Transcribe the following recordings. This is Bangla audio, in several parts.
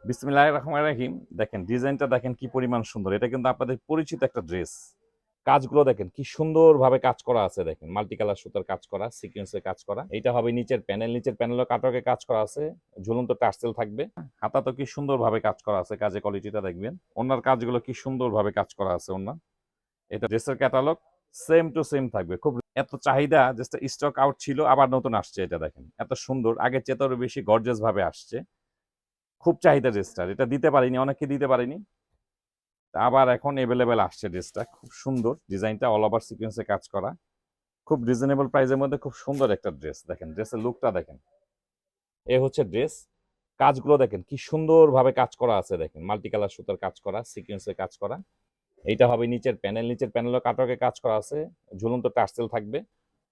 বিসমিল্লাহির রহমানির রহিম। দেখেন ডিজাইনটা দেখেন কি পরিমাণ সুন্দর। এটা কিন্তু আপনাদের পরিচিত একটা ড্রেস। কাজগুলো দেখেন কি সুন্দরভাবে কাজ করা আছে দেখেন। মাল্টি কালার সুতার কাজ করা, সিকোয়েন্সের কাজ করা। এটা হবে নিচের প্যানেল। নিচের প্যানেলও কাটওয়ার্কে কাজ করা আছে। ঝুলন্ত টার্সেল থাকবে। হাতাতেও কি সুন্দরভাবে কাজ করা আছে। কাজের কোয়ালিটিটা দেখবেন। ওনার কাজগুলো কি সুন্দরভাবে কাজ করা আছে ওনার। এটা ড্রেসের ক্যাটালগ সেম টু সেম থাকবে। খুব এত চাহিদা জাস্ট স্টক আউট ছিল আবার নতুন আসছে এটা দেখেন। এত সুন্দর আগের চেয়ে আরো বেশি গর্জিয়াস ভাবে আসছে। খুব চাহিদা ড্রেসটার। এটা দিতে পারিনি, অনেককে দিতে পারিনি। আবার এখন এভেলেবেল আসছে ড্রেসটা। খুব সুন্দর ডিজাইনটা, অল ওভার সিকোয়েন্সে কাজ করা। খুব রিজনেবল প্রাইসের মধ্যে খুব সুন্দর একটা ড্রেস। দেখেন ড্রেসের লুকটা দেখেন। এ হচ্ছে ড্রেস। কাজগুলো দেখেন কি সুন্দরভাবে কাজ করা আছে দেখেন। মাল্টি কালার সুতার কাজ করা, সিকোয়েন্সের কাজ করা। এইটা হবে নিচের প্যানেল। নিচের প্যানেলও কাটওয়ার্কে কাজ করা আছে। ঝুলন্ত টার্সেল থাকবে।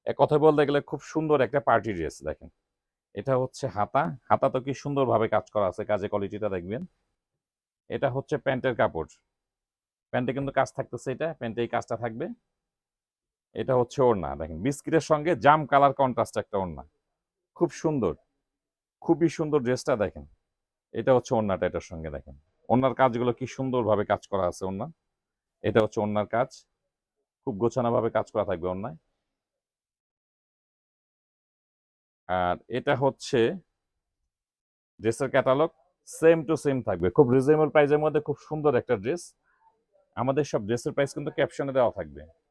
এক কথায় বলতে গেলে খুব সুন্দর একটা পার্টি ড্রেস দেখেন। এটা হচ্ছে হাতা। হাতা তো কি সুন্দরভাবে কাজ করা আছে। কাজের কোয়ালিটিটা দেখবেন। এটা হচ্ছে প্যান্টের কাপড়। প্যান্টে কিন্তু কাজ থাকতেছে, এটা প্যান্টে এই কাজটা থাকবে। এটা হচ্ছে ওড়না দেখেন, বিস্কিটের সঙ্গে জাম কালার কন্ট্রাস্ট একটা ওড়না। খুব সুন্দর, খুবই সুন্দর ড্রেসটা দেখেন। এটা হচ্ছে ওড়নাটা, এটার সঙ্গে দেখেন ওড়নার কাজগুলো কি সুন্দরভাবে কাজ করা আছে ওড়না। এটা হচ্ছে ওড়নার কাজ। খুব গোছানো ভাবে কাজ করা থাকবে ওড়নায়। আর এটা হচ্ছে ড্রেসের ক্যাটালগ সেম টু সেম থাকবে। খুব রিজনেবল প্রাইসের মধ্যে খুব সুন্দর একটা ড্রেস। আমাদের সব ড্রেসের প্রাইস কিন্তু ক্যাপশনে দেওয়া থাকবে।